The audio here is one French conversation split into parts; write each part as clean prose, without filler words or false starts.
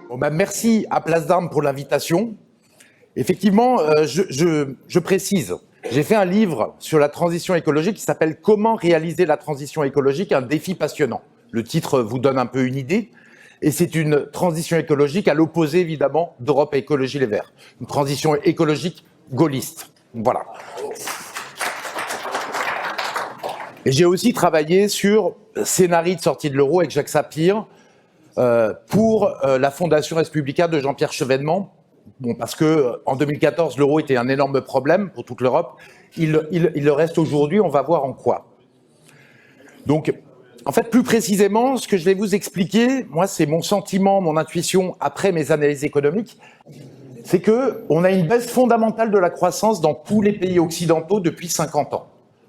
Bon ben, merci à Place d'Armes pour l'invitation. Effectivement, je précise, j'ai fait un livre sur la transition écologique qui s'appelle « Comment réaliser la transition écologique, un défi passionnant ». Le titre vous donne un peu une idée. Et c'est une transition écologique à l'opposé, évidemment, d'Europe Écologie Les Verts. Une transition écologique gaulliste. Voilà. Et j'ai aussi travaillé sur scénario de sortie de l'euro avec Jacques Sapir pour la Fondation Respublica de Jean-Pierre Chevènement. Bon, parce que en 2014, l'euro était un énorme problème pour toute l'Europe. Il le reste aujourd'hui, on va voir en quoi. Donc, en fait, plus précisément, ce que je vais vous expliquer, moi, c'est mon sentiment, mon intuition après mes analyses économiques, c'est qu'on a une baisse fondamentale de la croissance dans tous les pays occidentaux depuis 50 ans.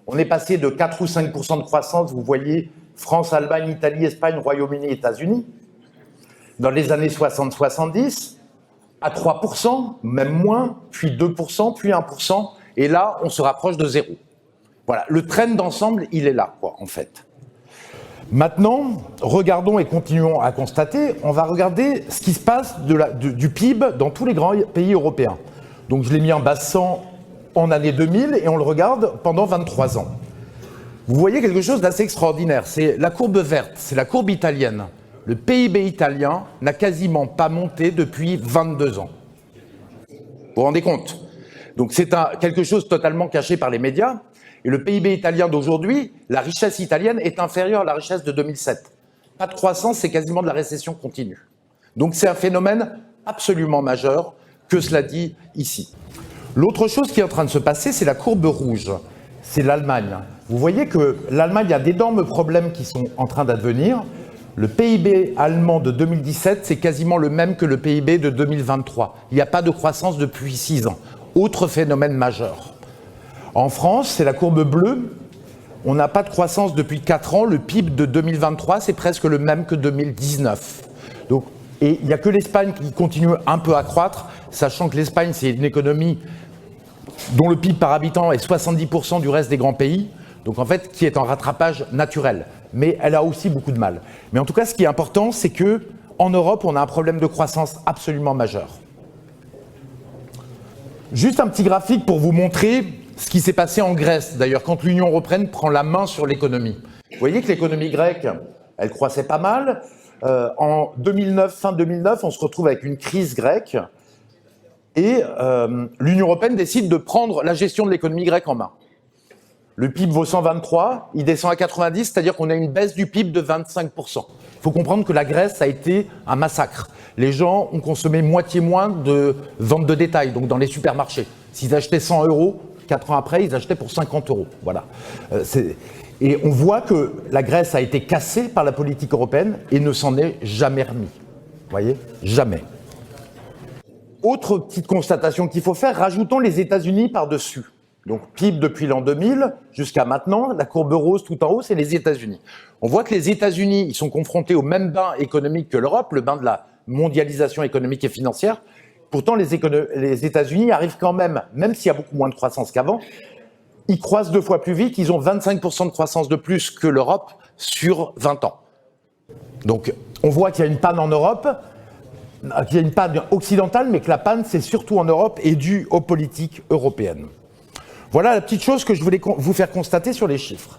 On est passé de 4 ou 5% de croissance, vous voyez, France, Allemagne, Italie, Espagne, Royaume-Uni, États-Unis, dans les années 60-70, à 3%, même moins, puis 2%, puis 1%, et là, on se rapproche de zéro. Voilà, le trend d'ensemble, il est là, quoi, en fait. Maintenant, regardons et continuons à constater, on va regarder ce qui se passe du PIB dans tous les grands pays européens. Donc je l'ai mis en base 100 en année 2000 et on le regarde pendant 23 ans. Vous voyez quelque chose d'assez extraordinaire, c'est la courbe verte, c'est la courbe italienne. Le PIB italien n'a quasiment pas monté depuis 22 ans. Vous vous rendez compte? Donc c'est quelque chose totalement caché par les médias. Et le PIB italien d'aujourd'hui, la richesse italienne est inférieure à la richesse de 2007. Pas de croissance, c'est quasiment de la récession continue. Donc c'est un phénomène absolument majeur, que cela dit ici. L'autre chose qui est en train de se passer, c'est la courbe rouge. C'est l'Allemagne. Vous voyez que l'Allemagne a d'énormes problèmes qui sont en train d'advenir. Le PIB allemand de 2017, c'est quasiment le même que le PIB de 2023. Il n'y a pas de croissance depuis 6 ans. Autre phénomène majeur. En France, c'est la courbe bleue. On n'a pas de croissance depuis 4 ans. Le PIB de 2023, c'est presque le même que 2019. Donc, et il n'y a que l'Espagne qui continue un peu à croître, sachant que l'Espagne, c'est une économie dont le PIB par habitant est 70% du reste des grands pays, donc en fait, qui est en rattrapage naturel. Mais elle a aussi beaucoup de mal. Mais en tout cas, ce qui est important, c'est qu'en Europe, on a un problème de croissance absolument majeur. Juste un petit graphique pour vous montrer ce qui s'est passé en Grèce, d'ailleurs, quand l'Union européenne prend la main sur l'économie. Vous voyez que l'économie grecque, elle croissait pas mal. En 2009, fin 2009, on se retrouve avec une crise grecque et l'Union européenne décide de prendre la gestion de l'économie grecque en main. Le PIB vaut 123, il descend à 90, c'est-à-dire qu'on a une baisse du PIB de 25%. Il faut comprendre que la Grèce a été un massacre. Les gens ont consommé moitié moins de ventes de détail, donc dans les supermarchés. S'ils achetaient 100 €, 4 ans après, ils achetaient pour 50 €. Voilà. Et on voit que la Grèce a été cassée par la politique européenne et ne s'en est jamais remis. Vous voyez? Jamais. Autre petite constatation qu'il faut faire, rajoutons les États-Unis par-dessus. Donc PIB depuis l'an 2000 jusqu'à maintenant, la courbe rose tout en haut, c'est les États-Unis. On voit que les États-Unis, ils sont confrontés au même bain économique que l'Europe, le bain de la mondialisation économique et financière. Pourtant, les États-Unis arrivent quand même s'il y a beaucoup moins de croissance qu'avant, ils croissent 2 fois plus vite, ils ont 25% de croissance de plus que l'Europe sur 20 ans. Donc on voit qu'il y a une panne en Europe, qu'il y a une panne occidentale, mais que la panne, c'est surtout en Europe et due aux politiques européennes. Voilà la petite chose que je voulais vous faire constater sur les chiffres.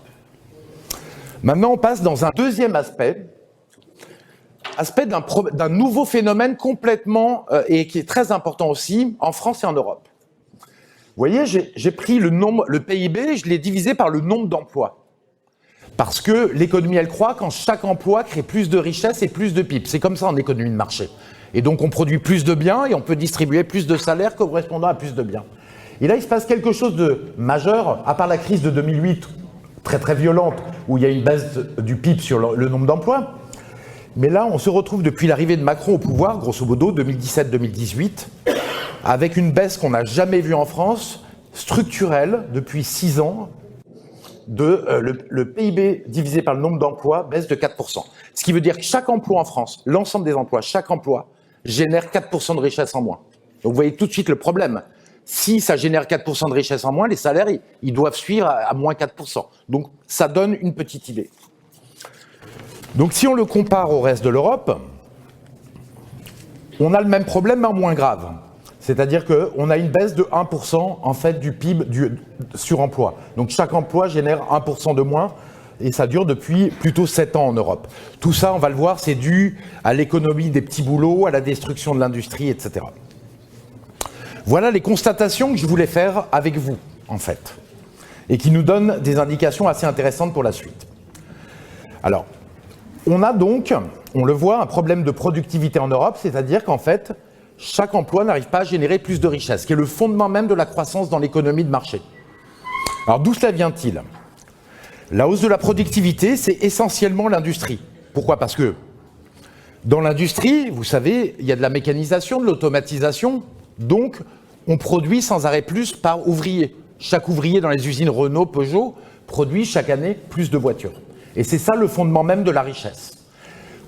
Maintenant, on passe dans un deuxième aspect d'un nouveau phénomène complètement, et qui est très important aussi, en France et en Europe. Vous voyez, j'ai pris le PIB, je l'ai divisé par le nombre d'emplois. Parce que l'économie, elle croît quand chaque emploi crée plus de richesse et plus de PIB. C'est comme ça en économie de marché. Et donc, on produit plus de biens et on peut distribuer plus de salaires correspondant à plus de biens. Et là, il se passe quelque chose de majeur, à part la crise de 2008, très très violente, où il y a une baisse du PIB sur le nombre d'emplois. Mais là, on se retrouve depuis l'arrivée de Macron au pouvoir, grosso modo, 2017-2018, avec une baisse qu'on n'a jamais vue en France, structurelle, depuis 6 ans, le PIB divisé par le nombre d'emplois baisse de 4%. Ce qui veut dire que chaque emploi en France, l'ensemble des emplois, chaque emploi, génère 4% de richesse en moins. Donc vous voyez tout de suite le problème. si ça génère 4% de richesse en moins, les salaires, ils doivent suivre à moins 4%. Donc, ça donne une petite idée. Donc, si on le compare au reste de l'Europe, on a le même problème, mais en moins grave. C'est-à-dire qu'on a une baisse de 1% en fait, du PIB sur emploi. Donc, chaque emploi génère 1% de moins, et ça dure depuis plutôt 7 ans en Europe. Tout ça, on va le voir, c'est dû à l'économie des petits boulots, à la destruction de l'industrie, etc. Voilà les constatations que je voulais faire avec vous, en fait, et qui nous donnent des indications assez intéressantes pour la suite. Alors, on a donc, on le voit, un problème de productivité en Europe, c'est-à-dire qu'en fait, chaque emploi n'arrive pas à générer plus de richesse, qui est le fondement même de la croissance dans l'économie de marché. Alors, d'où cela vient-il ? La hausse de la productivité, c'est essentiellement l'industrie. Pourquoi ? Parce que dans l'industrie, vous savez, il y a de la mécanisation, de l'automatisation, donc on produit sans arrêt plus par ouvrier. Chaque ouvrier dans les usines Renault, Peugeot, produit chaque année plus de voitures. Et c'est ça le fondement même de la richesse.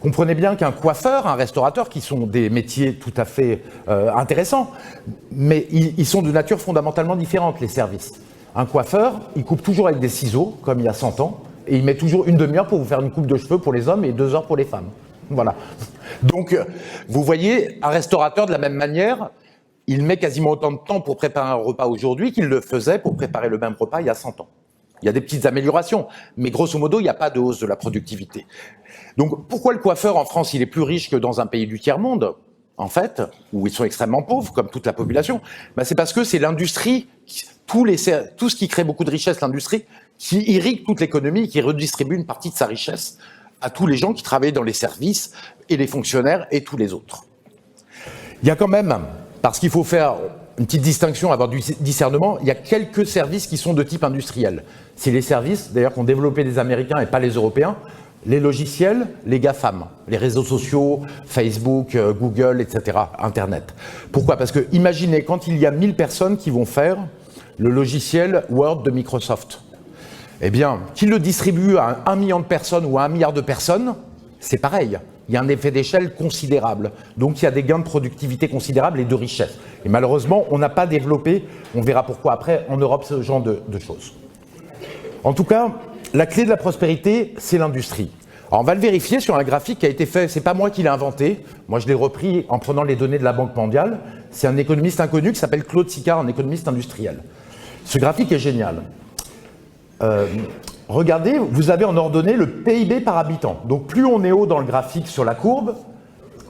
Comprenez bien qu'un coiffeur, un restaurateur, qui sont des métiers tout à fait intéressants, mais ils sont de nature fondamentalement différente, les services. Un coiffeur, il coupe toujours avec des ciseaux, comme il y a 100 ans, et il met toujours une demi-heure pour vous faire une coupe de cheveux pour les hommes et 2 heures pour les femmes. Voilà. Donc, vous voyez, un restaurateur, de la même manière, il met quasiment autant de temps pour préparer un repas aujourd'hui qu'il le faisait pour préparer le même repas il y a 100 ans. Il y a des petites améliorations, mais grosso modo, il n'y a pas de hausse de la productivité. Donc, pourquoi le coiffeur en France, il est plus riche que dans un pays du tiers-monde, en fait, où ils sont extrêmement pauvres, comme toute la population ? C'est parce que c'est l'industrie, tout ce qui crée beaucoup de richesse, l'industrie, qui irrigue toute l'économie, qui redistribue une partie de sa richesse à tous les gens qui travaillent dans les services, et les fonctionnaires, et tous les autres. Il y a quand même, parce qu'il faut faire une petite distinction, avoir du discernement, il y a quelques services qui sont de type industriel. C'est les services, d'ailleurs, qu'ont développé les Américains et pas les Européens, les logiciels, les GAFAM, les réseaux sociaux, Facebook, Google, etc., Internet. Pourquoi ? Parce que imaginez, quand il y a 1000 personnes qui vont faire le logiciel Word de Microsoft, eh bien, qu'ils le distribuent à 1 million de personnes ou à 1 milliard de personnes, c'est pareil. Il y a un effet d'échelle considérable. Donc, il y a des gains de productivité considérables et de richesse. Et malheureusement, on n'a pas développé, on verra pourquoi après, en Europe, ce genre de choses. En tout cas, la clé de la prospérité, c'est l'industrie. Alors, on va le vérifier sur un graphique qui a été fait, c'est pas moi qui l'ai inventé, moi je l'ai repris en prenant les données de la Banque mondiale, c'est un économiste inconnu qui s'appelle Claude Sicard, un économiste industriel. Ce graphique est génial. Regardez, vous avez en ordonnée le PIB par habitant. Donc plus on est haut dans le graphique sur la courbe,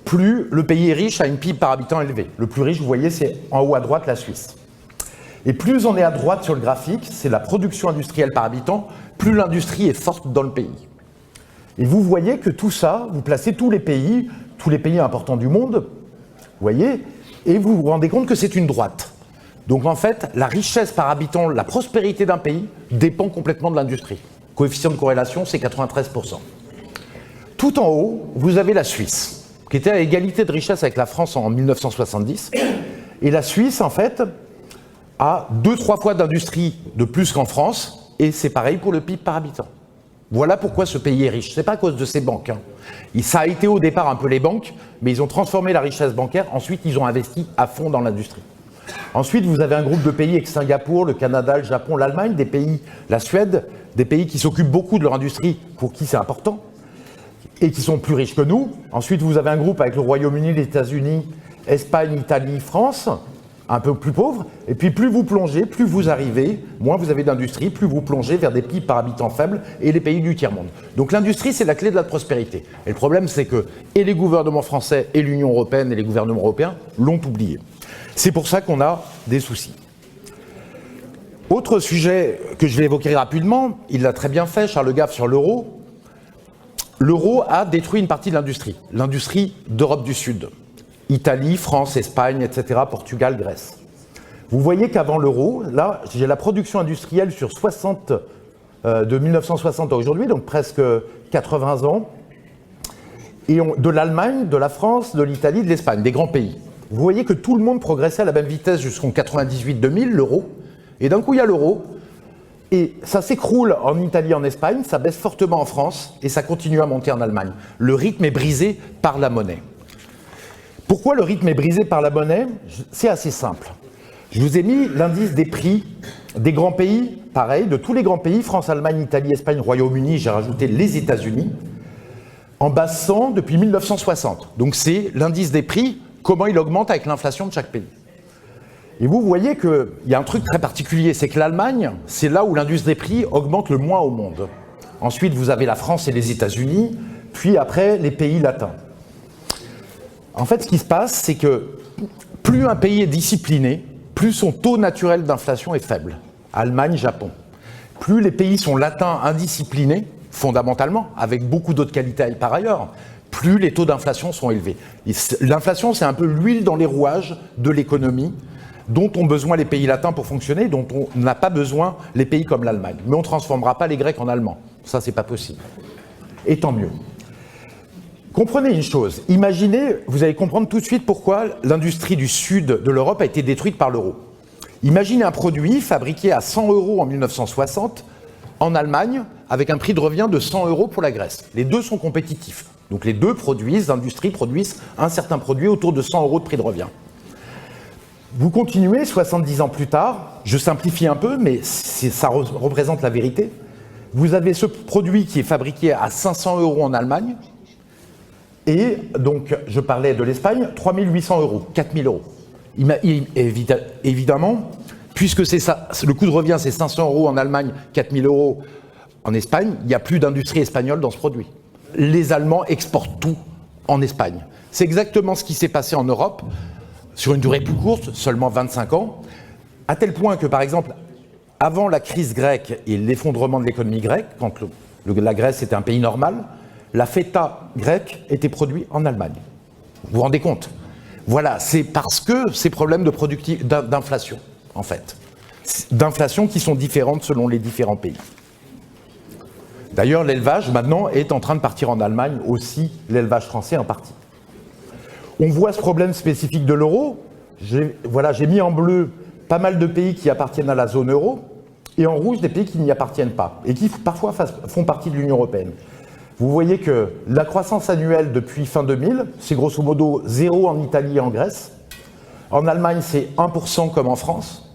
plus le pays est riche, a une PIB par habitant élevée. Le plus riche, vous voyez, c'est en haut à droite la Suisse. Et plus on est à droite sur le graphique, c'est la production industrielle par habitant, plus l'industrie est forte dans le pays. Et vous voyez que tout ça, vous placez tous les pays importants du monde, vous voyez, et vous vous rendez compte que c'est une droite. Donc en fait, la richesse par habitant, la prospérité d'un pays dépend complètement de l'industrie. Coefficient de corrélation, c'est 93%. Tout en haut, vous avez la Suisse, qui était à égalité de richesse avec la France en 1970. Et la Suisse, en fait, a 2-3 fois d'industrie de plus qu'en France, et c'est pareil pour le PIB par habitant. Voilà pourquoi ce pays est riche. Ce n'est pas à cause de ses banques. Ça a été au départ un peu les banques, mais ils ont transformé la richesse bancaire. Ensuite, ils ont investi à fond dans l'industrie. Ensuite, vous avez un groupe de pays avec Singapour, le Canada, le Japon, l'Allemagne, des pays, la Suède, des pays qui s'occupent beaucoup de leur industrie, pour qui c'est important, et qui sont plus riches que nous. Ensuite, vous avez un groupe avec le Royaume-Uni, les États-Unis, Espagne, Italie, France, un peu plus pauvres. Et puis plus vous plongez, plus vous arrivez, moins vous avez d'industrie, plus vous plongez vers des PIB par habitant faibles et les pays du tiers-monde. Donc l'industrie, c'est la clé de la prospérité. Et le problème, c'est que et les gouvernements français, et l'Union européenne, et les gouvernements européens l'ont oublié. C'est pour ça qu'on a des soucis. Autre sujet que je vais évoquer rapidement, il l'a très bien fait, Charles Gave, sur l'euro. L'euro a détruit une partie de l'industrie d'Europe du Sud. Italie, France, Espagne, etc., Portugal, Grèce. Vous voyez qu'avant l'euro, là, j'ai la production industrielle sur 60, de 1960 à aujourd'hui, donc presque 80 ans, et de l'Allemagne, de la France, de l'Italie, de l'Espagne, des grands pays. Vous voyez que tout le monde progressait à la même vitesse jusqu'en 98-2000, l'euro, et d'un coup il y a l'euro, et ça s'écroule en Italie, en Espagne, ça baisse fortement en France, et ça continue à monter en Allemagne. Le rythme est brisé par la monnaie. Pourquoi le rythme est brisé par la monnaie ? C'est assez simple. Je vous ai mis l'indice des prix des grands pays, pareil, de tous les grands pays, France, Allemagne, Italie, Espagne, Royaume-Uni, j'ai rajouté les États-Unis, en base 100 depuis 1960. Donc c'est l'indice des prix, comment il augmente avec l'inflation de chaque pays. Et vous voyez qu'il y a un truc très particulier, c'est que l'Allemagne, c'est là où l'indice des prix augmente le moins au monde. Ensuite, vous avez la France et les États-Unis, puis après, les pays latins. En fait, ce qui se passe, c'est que plus un pays est discipliné, plus son taux naturel d'inflation est faible. Allemagne, Japon. Plus les pays sont latins, indisciplinés, fondamentalement, avec beaucoup d'autres qualités par ailleurs, plus les taux d'inflation sont élevés. L'inflation, c'est un peu l'huile dans les rouages de l'économie, dont ont besoin les pays latins pour fonctionner, dont on n'a pas besoin les pays comme l'Allemagne. Mais on ne transformera pas les Grecs en Allemands. Ça, c'est pas possible. Et tant mieux. Comprenez une chose. Imaginez, vous allez comprendre tout de suite pourquoi l'industrie du sud de l'Europe a été détruite par l'euro. Imaginez un produit fabriqué à 100 € en 1960 en Allemagne, avec un prix de revient de 100 € pour la Grèce. Les deux sont compétitifs. Donc les deux industries produisent un certain produit autour de 100 € de prix de revient. Vous continuez 70 ans plus tard, je simplifie un peu, mais ça représente la vérité. Vous avez ce produit qui est fabriqué à 500 € en Allemagne, et donc je parlais de l'Espagne, 3 800 €, 4 000 €. Évidemment, puisque c'est ça, le coût de revient c'est 500 € en Allemagne, 4 000 € en Espagne, il n'y a plus d'industrie espagnole dans ce produit. Les Allemands exportent tout en Espagne. C'est exactement ce qui s'est passé en Europe, sur une durée plus courte, seulement 25 ans, à tel point que, par exemple, avant la crise grecque et l'effondrement de l'économie grecque, quand la Grèce était un pays normal, la feta grecque était produite en Allemagne. Vous vous rendez compte? Voilà, c'est parce que ces problèmes d'inflation, en fait. D'inflation qui sont différentes selon les différents pays. D'ailleurs, l'élevage, maintenant, est en train de partir en Allemagne aussi, l'élevage français en partie. On voit ce problème spécifique de l'euro. J'ai mis en bleu pas mal de pays qui appartiennent à la zone euro et en rouge des pays qui n'y appartiennent pas et qui parfois font partie de l'Union européenne. Vous voyez que la croissance annuelle depuis fin 2000, c'est grosso modo 0 en Italie et en Grèce. En Allemagne, c'est 1% comme en France.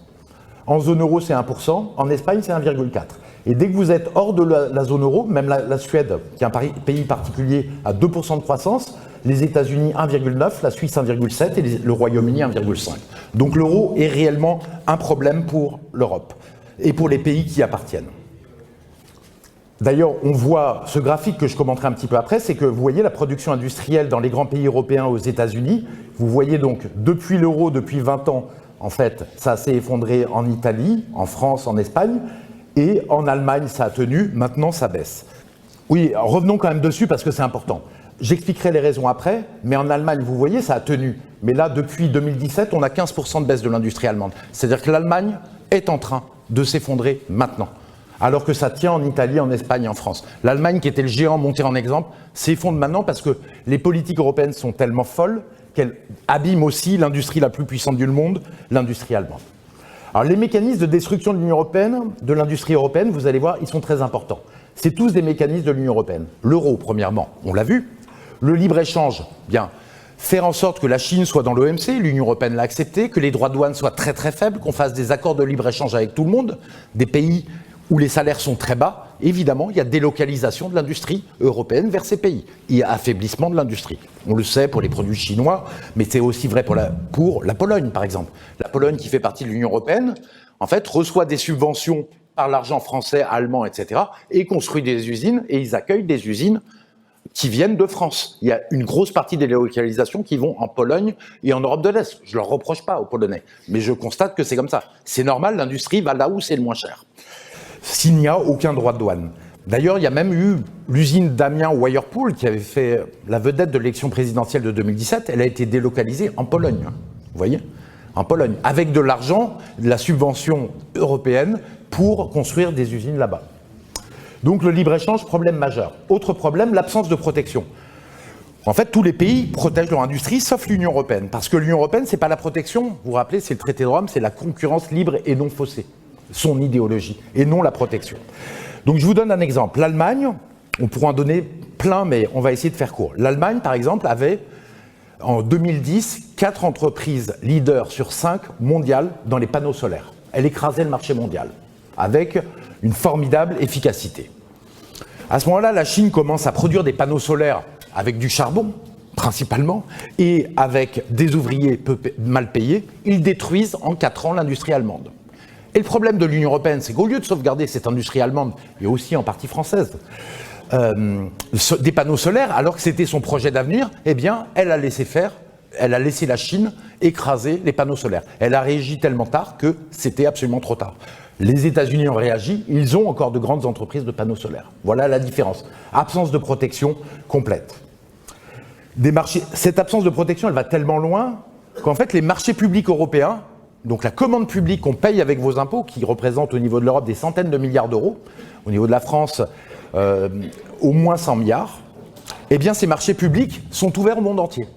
En zone euro, c'est 1%. En Espagne, c'est 1,4%. Et dès que vous êtes hors de la zone euro, même la Suède, qui est un pays particulier, a 2% de croissance, les États-Unis 1,9%, la Suisse 1,7% et le Royaume-Uni 1,5%. Donc l'euro est réellement un problème pour l'Europe et pour les pays qui y appartiennent. D'ailleurs, on voit ce graphique que je commenterai un petit peu après, c'est que vous voyez la production industrielle dans les grands pays européens aux États-Unis. Vous voyez donc depuis l'euro, depuis 20 ans, en fait, ça s'est effondré en Italie, en France, en Espagne. Et en Allemagne, ça a tenu, maintenant ça baisse. Oui, revenons quand même dessus parce que c'est important. J'expliquerai les raisons après, mais en Allemagne, vous voyez, ça a tenu. Mais là, depuis 2017, on a 15% de baisse de l'industrie allemande. C'est-à-dire que l'Allemagne est en train de s'effondrer maintenant, alors que ça tient en Italie, en Espagne, en France. L'Allemagne, qui était le géant monté en exemple, s'effondre maintenant parce que les politiques européennes sont tellement folles qu'elles abîment aussi l'industrie la plus puissante du monde, l'industrie allemande. Alors les mécanismes de destruction de l'Union européenne, de l'industrie européenne, vous allez voir, ils sont très importants. C'est tous des mécanismes de l'Union européenne. L'euro, premièrement, on l'a vu. Le libre-échange, bien, faire en sorte que la Chine soit dans l'OMC, l'Union européenne l'a accepté, que les droits de douane soient très très faibles, qu'on fasse des accords de libre-échange avec tout le monde, des pays où les salaires sont très bas. Évidemment, il y a délocalisation de l'industrie européenne vers ces pays. Il y a affaiblissement de l'industrie. On le sait pour les produits chinois, mais c'est aussi vrai pour la Pologne, par exemple. La Pologne, qui fait partie de l'Union européenne, en fait, reçoit des subventions par l'argent français, allemand, etc., et construit des usines, et ils accueillent des usines qui viennent de France. Il y a une grosse partie des délocalisations qui vont en Pologne et en Europe de l'Est. Je ne leur reproche pas aux Polonais, mais je constate que c'est comme ça. C'est normal, l'industrie va là où c'est le moins cher, s'il n'y a aucun droit de douane. D'ailleurs, il y a même eu l'usine d'Amiens Whirlpool qui avait fait la vedette de l'élection présidentielle de 2017. Elle a été délocalisée en Pologne, vous voyez, en Pologne, avec de l'argent, de la subvention européenne pour construire des usines là-bas. Donc le libre-échange, problème majeur. Autre problème, l'absence de protection. En fait, tous les pays protègent leur industrie, sauf l'Union européenne. Parce que l'Union européenne, c'est pas la protection, vous vous rappelez, c'est le traité de Rome, c'est la concurrence libre et non faussée. Son idéologie, et non la protection. Donc je vous donne un exemple. L'Allemagne, on pourra en donner plein, mais on va essayer de faire court. L'Allemagne, par exemple, avait, en 2010, 4 entreprises leaders sur 5 mondiales dans les panneaux solaires. Elle écrasait le marché mondial avec une formidable efficacité. À ce moment-là, la Chine commence à produire des panneaux solaires avec du charbon, principalement, et avec des ouvriers mal payés. Ils détruisent en 4 ans l'industrie allemande. Et le problème de l'Union européenne, c'est qu'au lieu de sauvegarder cette industrie allemande, et aussi en partie française, des panneaux solaires, alors que c'était son projet d'avenir, eh bien, elle a laissé la Chine écraser les panneaux solaires. Elle a réagi tellement tard que c'était absolument trop tard. Les États-Unis ont réagi, ils ont encore de grandes entreprises de panneaux solaires. Voilà la différence. Absence de protection complète. Cette absence de protection, elle va tellement loin qu'en fait, les marchés publics européens, donc la commande publique qu'on paye avec vos impôts, qui représente au niveau de l'Europe des centaines de milliards d'euros, au niveau de la France, au moins 100 milliards, eh bien, ces marchés publics sont ouverts au monde entier.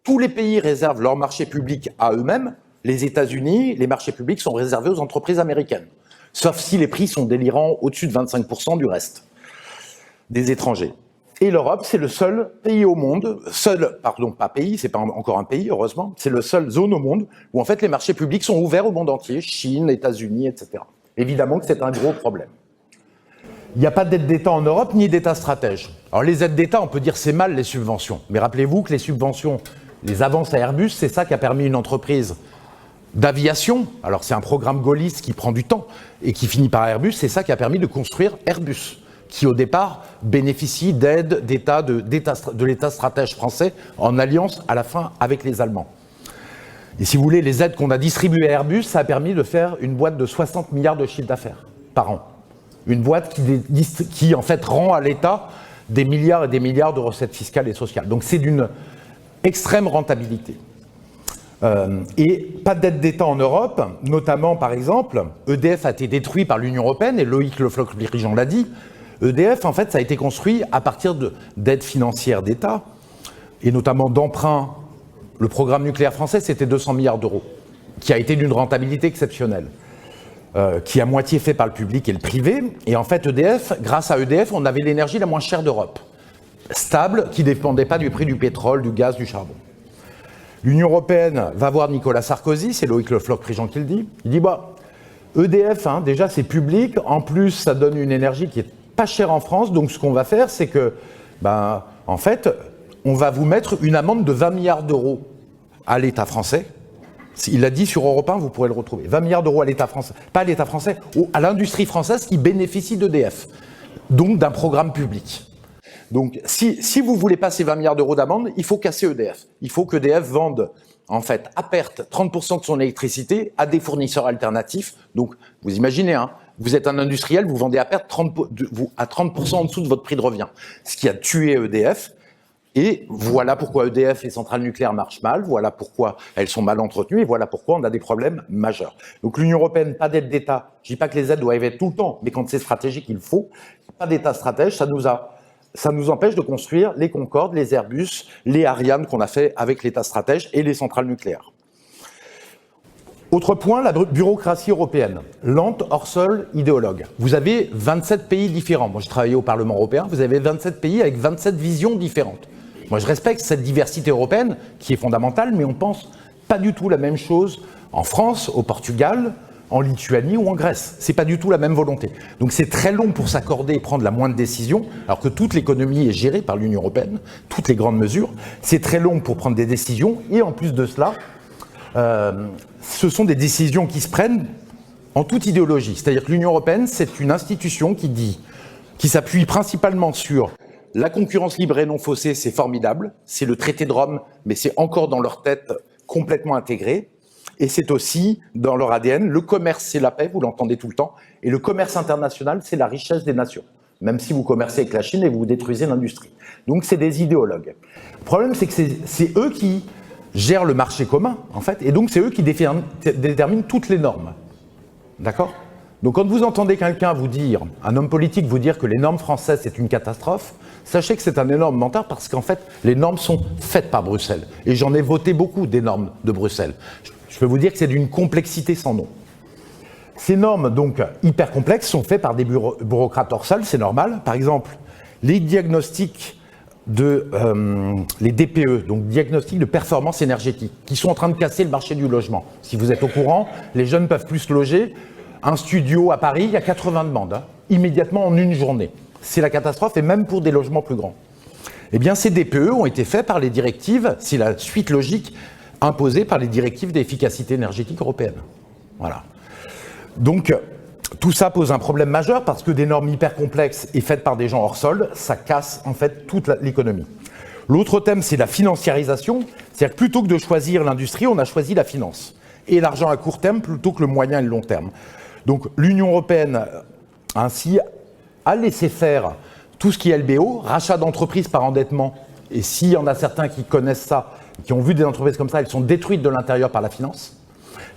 Tous les pays réservent leurs marchés publics à eux-mêmes. Les États-Unis, les marchés publics sont réservés aux entreprises américaines. Sauf si les prix sont délirants au-dessus de 25% du reste des étrangers. Et l'Europe, c'est le seul pays au monde, pas pays, c'est pas encore un pays, heureusement, c'est la seule zone au monde où en fait les marchés publics sont ouverts au monde entier, Chine, États-Unis, etc. Évidemment que c'est un gros problème. Il n'y a pas d'aide d'État en Europe, ni d'État stratège. Alors les aides d'État, on peut dire c'est mal les subventions, mais rappelez-vous que les subventions, les avances à Airbus, c'est ça qui a permis une entreprise d'aviation, alors c'est un programme gaulliste qui prend du temps et qui finit par Airbus, c'est ça qui a permis de construire Airbus, qui au départ bénéficie d'aide d'État, de l'État stratège français en alliance à la fin avec les Allemands. Et si vous voulez, les aides qu'on a distribuées à Airbus, ça a permis de faire une boîte de 60 milliards de chiffre d'affaires par an. Une boîte qui en fait rend à l'État des milliards et des milliards de recettes fiscales et sociales. Donc c'est d'une extrême rentabilité. Et pas d'aide d'État en Europe, notamment par exemple, EDF a été détruit par l'Union européenne, et Loïc Le Floch-Dirigeant l'a dit. EDF, en fait, ça a été construit à partir d'aides financières d'État, et notamment d'emprunts. Le programme nucléaire français, c'était 200 milliards d'euros, qui a été d'une rentabilité exceptionnelle, qui est à moitié fait par le public et le privé. Et en fait, EDF, grâce à EDF, on avait l'énergie la moins chère d'Europe, stable, qui ne dépendait pas du prix du pétrole, du gaz, du charbon. L'Union européenne va voir Nicolas Sarkozy, c'est Loïc Le Floch-Dirigeant qui le dit. Il dit EDF, déjà c'est public, en plus ça donne une énergie qui est pas chère en France, donc ce qu'on va faire, c'est que, en fait, on va vous mettre une amende de 20 milliards d'euros à l'État français. Il l'a dit sur Europe 1, vous pourrez le retrouver. 20 milliards d'euros à l'État français, pas à l'État français, à l'industrie française qui bénéficie d'EDF, donc d'un programme public. Donc, si vous voulez passer 20 milliards d'euros d'amende, il faut casser EDF. Il faut qu'EDF vende, en fait, à perte 30% de son électricité à des fournisseurs alternatifs. Donc, vous imaginez, vous êtes un industriel, vous vendez à perte à 30% en dessous de votre prix de revient. Ce qui a tué EDF. Et voilà pourquoi EDF et centrales nucléaires marchent mal, voilà pourquoi elles sont mal entretenues, et voilà pourquoi on a des problèmes majeurs. Donc l'Union européenne, pas d'aide d'État. Je dis pas que les aides doivent être tout le temps, mais quand c'est stratégique, il faut. Pas d'État stratège, ça nous empêche de construire les Concorde, les Airbus, les Ariane qu'on a fait avec l'État stratège et les centrales nucléaires. Autre point, la bureaucratie européenne, lente, hors sol, idéologue. Vous avez 27 pays différents. Moi, j'ai travaillé au Parlement européen. Vous avez 27 pays avec 27 visions différentes. Moi, je respecte cette diversité européenne qui est fondamentale, mais on pense pas du tout la même chose en France, au Portugal, en Lituanie ou en Grèce. C'est pas du tout la même volonté. Donc c'est très long pour s'accorder et prendre la moindre décision, alors que toute l'économie est gérée par l'Union européenne, toutes les grandes mesures. C'est très long pour prendre des décisions, et en plus de cela, ce sont des décisions qui se prennent en toute idéologie. C'est-à-dire que l'Union européenne, c'est une institution qui s'appuie principalement sur la concurrence libre et non faussée, c'est formidable. C'est le traité de Rome, mais c'est encore dans leur tête complètement intégré. Et c'est aussi dans leur ADN, le commerce, c'est la paix, vous l'entendez tout le temps. Et le commerce international, c'est la richesse des nations. Même si vous commercez avec la Chine et vous détruisez l'industrie. Donc c'est des idéologues. Le problème, c'est que c'est eux qui gèrent le marché commun, en fait, et donc c'est eux qui déterminent toutes les normes. D'accord ? Donc quand vous entendez quelqu'un vous dire, un homme politique vous dire que les normes françaises c'est une catastrophe, sachez que c'est un énorme menteur parce qu'en fait, les normes sont faites par Bruxelles. Et j'en ai voté beaucoup des normes de Bruxelles. Je peux vous dire que c'est d'une complexité sans nom. Ces normes, donc hyper complexes, sont faites par des bureaucrates hors sol, c'est normal. Par exemple, les diagnostics les DPE, donc diagnostics de performance énergétique, qui sont en train de casser le marché du logement. Si vous êtes au courant, les jeunes peuvent plus se loger. Un studio à Paris, il y a 80 demandes, immédiatement en une journée. C'est la catastrophe, et même pour des logements plus grands. Eh bien, ces DPE ont été faits par les directives, c'est la suite logique imposée par les directives d'efficacité énergétique européenne. Voilà. Donc, tout ça pose un problème majeur parce que des normes hyper complexes et faites par des gens hors sol, ça casse en fait toute l'économie. L'autre thème, c'est la financiarisation. C'est-à-dire que plutôt que de choisir l'industrie, on a choisi la finance. Et l'argent à court terme plutôt que le moyen et le long terme. Donc l'Union européenne, ainsi, a laissé faire tout ce qui est LBO, rachat d'entreprises par endettement. Et s'il y en a certains qui connaissent ça, qui ont vu des entreprises comme ça, elles sont détruites de l'intérieur par la finance.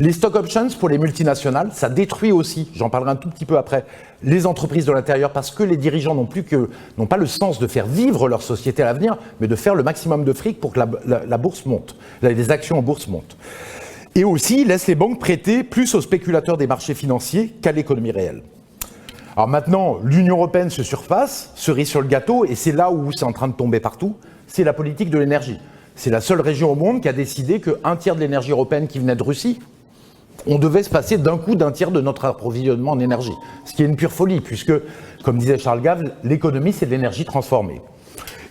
Les stock options pour les multinationales, ça détruit aussi, j'en parlerai un tout petit peu après, les entreprises de l'intérieur parce que les dirigeants n'ont pas le sens de faire vivre leur société à l'avenir, mais de faire le maximum de fric pour que la bourse monte, les actions en bourse montent. Et aussi, ils laissent les banques prêter plus aux spéculateurs des marchés financiers qu'à l'économie réelle. Alors maintenant, l'Union européenne se surpasse, cerise sur le gâteau, et c'est là où c'est en train de tomber partout, c'est la politique de l'énergie. C'est la seule région au monde qui a décidé qu'un tiers de l'énergie européenne qui venait de Russie, on devait se passer d'un coup d'un tiers de notre approvisionnement en énergie. Ce qui est une pure folie, puisque, comme disait Charles Gave, l'économie, c'est de l'énergie transformée.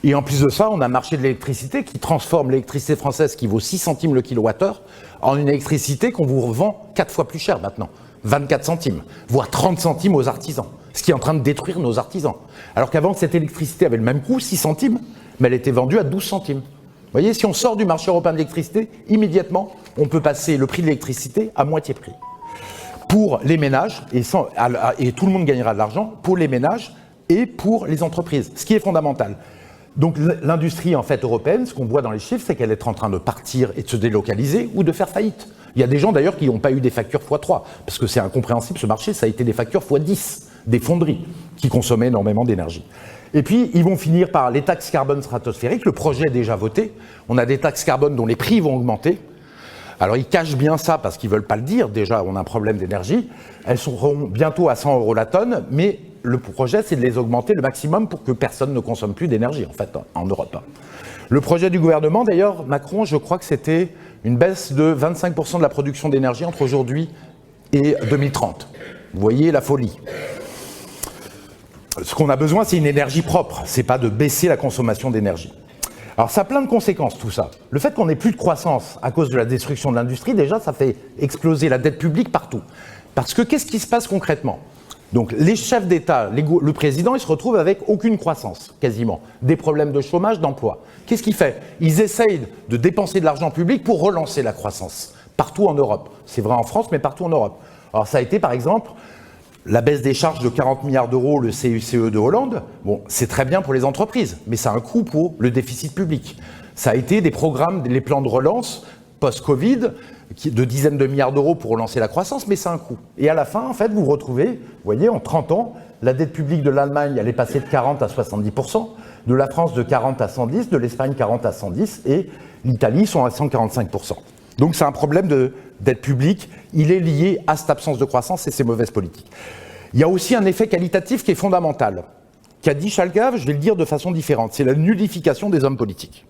Et en plus de ça, on a un marché de l'électricité qui transforme l'électricité française qui vaut 6 centimes le kilowattheure en une électricité qu'on vous revend 4 fois plus cher maintenant. 24 centimes, voire 30 centimes aux artisans. Ce qui est en train de détruire nos artisans. Alors qu'avant, cette électricité avait le même coût, 6 centimes, mais elle était vendue à 12 centimes. Vous voyez, si on sort du marché européen de l'électricité, immédiatement, on peut passer le prix de l'électricité à moitié prix. Pour les ménages, et tout le monde gagnera de l'argent, pour les ménages et pour les entreprises, ce qui est fondamental. Donc l'industrie en fait européenne, ce qu'on voit dans les chiffres, c'est qu'elle est en train de partir et de se délocaliser ou de faire faillite. Il y a des gens d'ailleurs qui n'ont pas eu des factures x3, parce que c'est incompréhensible, ce marché, ça a été des factures x10, des fonderies qui consommaient énormément d'énergie. Et puis, ils vont finir par les taxes carbone stratosphériques. Le projet est déjà voté. On a des taxes carbone dont les prix vont augmenter. Alors, ils cachent bien ça parce qu'ils ne veulent pas le dire. Déjà, on a un problème d'énergie. Elles seront bientôt à 100 € la tonne, mais le projet, c'est de les augmenter le maximum pour que personne ne consomme plus d'énergie, en fait, en Europe. Le projet du gouvernement, d'ailleurs, Macron, je crois que c'était une baisse de 25% de la production d'énergie entre aujourd'hui et 2030. Vous voyez la folie. Ce qu'on a besoin, c'est une énergie propre, c'est pas de baisser la consommation d'énergie. Alors ça a plein de conséquences tout ça. Le fait qu'on n'ait plus de croissance à cause de la destruction de l'industrie, déjà ça fait exploser la dette publique partout. Parce que qu'est-ce qui se passe concrètement? Donc les chefs d'État, le président, ils se retrouvent avec aucune croissance, quasiment. Des problèmes de chômage, d'emploi. Qu'est-ce qu'il fait? Ils essayent de dépenser de l'argent public pour relancer la croissance, partout en Europe. C'est vrai en France, mais partout en Europe. Alors ça a été par exemple la baisse des charges de 40 milliards d'euros, le CICE de Hollande, bon, c'est très bien pour les entreprises, mais ça a un coût pour le déficit public. Ça a été des programmes, les plans de relance post-Covid, de dizaines de milliards d'euros pour relancer la croissance, mais c'est un coût. Et à la fin, en fait, vous vous retrouvez, vous voyez, en 30 ans, la dette publique de l'Allemagne, elle est passée de 40 à 70%, de la France de 40 à 110, de l'Espagne 40 à 110, et l'Italie sont à 145%. Donc c'est un problème de dette publique, il est lié à cette absence de croissance et ces mauvaises politiques. Il y a aussi un effet qualitatif qui est fondamental, qu'a dit Charles Gave, je vais le dire de façon différente, c'est la nullification des hommes politiques.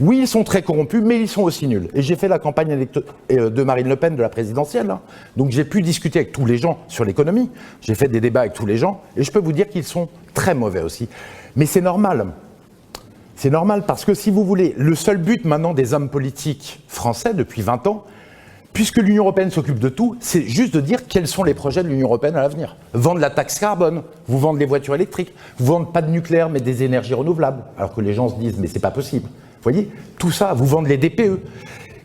Oui, ils sont très corrompus, mais ils sont aussi nuls. Et j'ai fait la campagne de Marine Le Pen de la présidentielle, hein. Donc j'ai pu discuter avec tous les gens sur l'économie, j'ai fait des débats avec tous les gens, et je peux vous dire qu'ils sont très mauvais aussi. Mais c'est normal. C'est normal parce que si vous voulez, le seul but maintenant des hommes politiques français depuis 20 ans, puisque l'Union européenne s'occupe de tout, c'est juste de dire quels sont les projets de l'Union européenne à l'avenir. Vendre la taxe carbone, vous vendre les voitures électriques, vous vendre pas de nucléaire mais des énergies renouvelables, alors que les gens se disent mais c'est pas possible. Vous voyez, tout ça, vous vendre les DPE.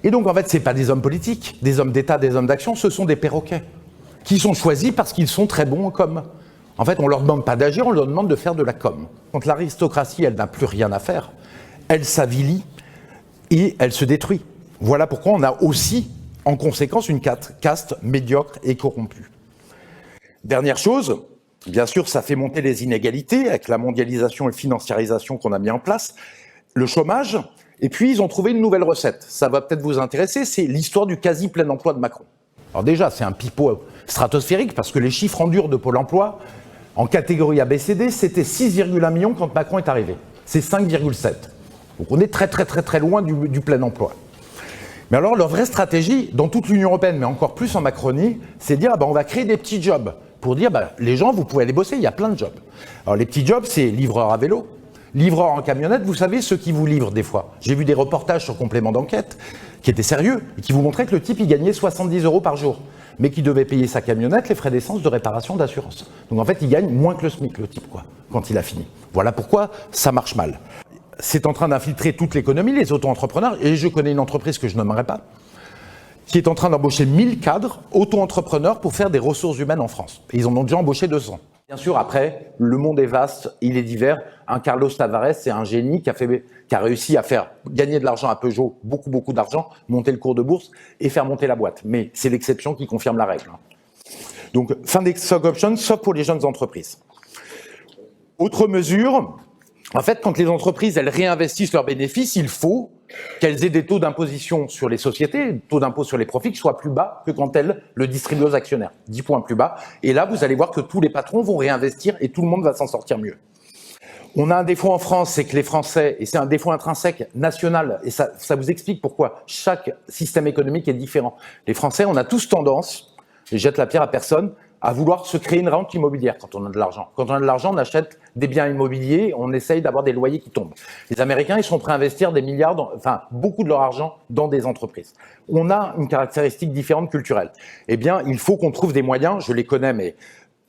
Et donc en fait, c'est pas des hommes politiques, des hommes d'État, des hommes d'action, ce sont des perroquets qui sont choisis parce qu'ils sont très bons en com. En fait, on ne leur demande pas d'agir, on leur demande de faire de la com. Quand l'aristocratie, elle n'a plus rien à faire, elle s'avilit et elle se détruit. Voilà pourquoi on a aussi, en conséquence, une caste médiocre et corrompue. Dernière chose, bien sûr, ça fait monter les inégalités avec la mondialisation et la financiarisation qu'on a mis en place, le chômage, et puis ils ont trouvé une nouvelle recette. Ça va peut-être vous intéresser, c'est l'histoire du quasi plein emploi de Macron. Alors déjà, c'est un pipeau stratosphérique parce que les chiffres en dur de Pôle emploi, en catégorie ABCD, c'était 6,1 millions quand Macron est arrivé. c'est 5,7. Donc on est très loin du plein emploi. Mais alors leur vraie stratégie, dans toute l'Union européenne, mais encore plus en Macronie, c'est de dire on va créer des petits jobs, pour dire les gens, vous pouvez aller bosser, il y a plein de jobs. Alors les petits jobs, c'est livreur à vélo, livreur en camionnette, vous savez, ceux qui vous livrent des fois. J'ai vu des reportages sur Complément d'enquête qui étaient sérieux et qui vous montraient que le type, il gagnait 70 € par jour, mais qui devait payer sa camionnette, les frais d'essence, de réparation, d'assurance. Donc en fait, il gagne moins que le SMIC, le type, quand il a fini. Voilà pourquoi ça marche mal. C'est en train d'infiltrer toute l'économie, les auto-entrepreneurs, et je connais une entreprise que je nommerai pas, qui est en train d'embaucher 1000 cadres auto-entrepreneurs pour faire des ressources humaines en France. Et ils en ont déjà embauché 200. Bien sûr, après, le monde est vaste, il est divers. Un Carlos Tavares, c'est un génie qui a réussi à faire gagner de l'argent à Peugeot, beaucoup d'argent, monter le cours de bourse et faire monter la boîte. Mais c'est l'exception qui confirme la règle. Donc, fin des stock options, sauf pour les jeunes entreprises. Autre mesure, en fait, quand les entreprises, elles réinvestissent leurs bénéfices, il faut qu'elles aient des taux d'imposition sur les sociétés, taux d'impôt sur les profits qui soient plus bas que quand elles le distribuent aux actionnaires, 10 points plus bas. Et là, vous allez voir que tous les patrons vont réinvestir et tout le monde va s'en sortir mieux. On a un défaut en France, c'est que les Français, et c'est un défaut intrinsèque, national, et ça vous explique pourquoi chaque système économique est différent. Les Français, on a tous tendance, et je jette la pierre à personne, à vouloir se créer une rente immobilière quand on a de l'argent. Quand on a de l'argent, on achète des biens immobiliers, on essaye d'avoir des loyers qui tombent. Les Américains, ils sont prêts à investir des milliards, beaucoup de leur argent dans des entreprises. On a une caractéristique différente culturelle. Eh bien, il faut qu'on trouve des moyens, je les connais, mais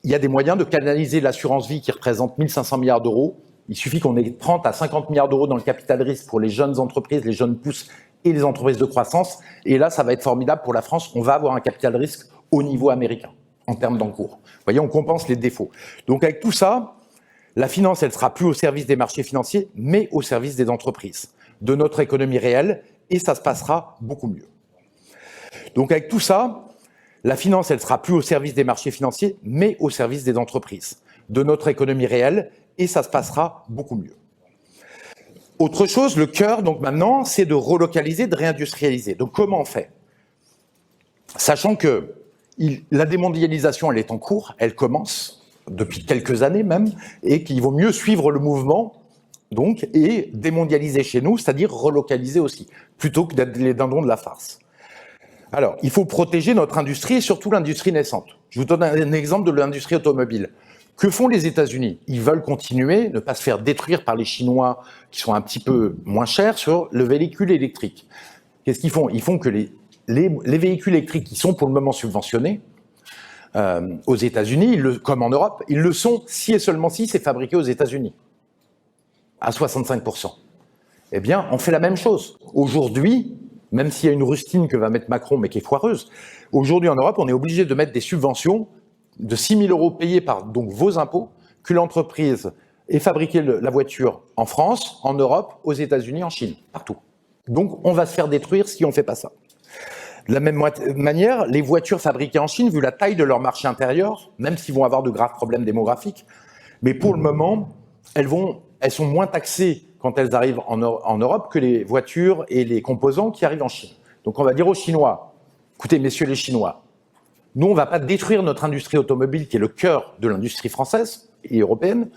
il y a des moyens de canaliser l'assurance vie qui représente 1500 milliards d'euros. Il suffit qu'on ait 30 à 50 milliards d'euros dans le capital risque pour les jeunes entreprises, les jeunes pousses et les entreprises de croissance. Et là, ça va être formidable pour la France. On va avoir un capital risque au niveau américain en termes d'encours. Vous voyez, on compense les défauts. Donc avec tout ça, la finance, elle sera plus au service des marchés financiers, mais au service des entreprises, de notre économie réelle, et ça se passera beaucoup mieux. Donc avec tout ça, la finance, elle sera plus au service des marchés financiers, mais au service des entreprises, de notre économie réelle, et ça se passera beaucoup mieux. Autre chose, le cœur, donc maintenant, c'est de relocaliser, de réindustrialiser. Donc comment on fait? Sachant que la démondialisation, elle est en cours, elle commence depuis quelques années même, et qu'il vaut mieux suivre le mouvement, donc, et démondialiser chez nous, c'est-à-dire relocaliser aussi, plutôt que d'être les dindons de la farce. Alors, il faut protéger notre industrie, et surtout l'industrie naissante. Je vous donne un exemple de l'industrie automobile. Que font les États-Unis? Ils veulent continuer, ne pas se faire détruire par les Chinois, qui sont un petit peu moins chers, sur le véhicule électrique. Qu'est-ce qu'ils font? Ils font que les véhicules électriques qui sont pour le moment subventionnés aux États-Unis, comme en Europe, ils le sont si et seulement si c'est fabriqué aux États-Unis, à 65%. Eh bien, on fait la même chose. Aujourd'hui, même s'il y a une rustine que va mettre Macron, mais qui est foireuse, aujourd'hui en Europe, on est obligé de mettre des subventions de 6 000 € payés par donc vos impôts, que l'entreprise ait fabriqué la voiture en France, en Europe, aux États-Unis, en Chine, partout. Donc, on va se faire détruire si on ne fait pas ça. De la même manière, les voitures fabriquées en Chine, vu la taille de leur marché intérieur, même s'ils vont avoir de graves problèmes démographiques, mais pour le moment, elles sont moins taxées quand elles arrivent en Europe que les voitures et les composants qui arrivent en Chine. Donc on va dire aux Chinois, écoutez messieurs les Chinois, nous on ne va pas détruire notre industrie automobile qui est le cœur de l'industrie française et européenne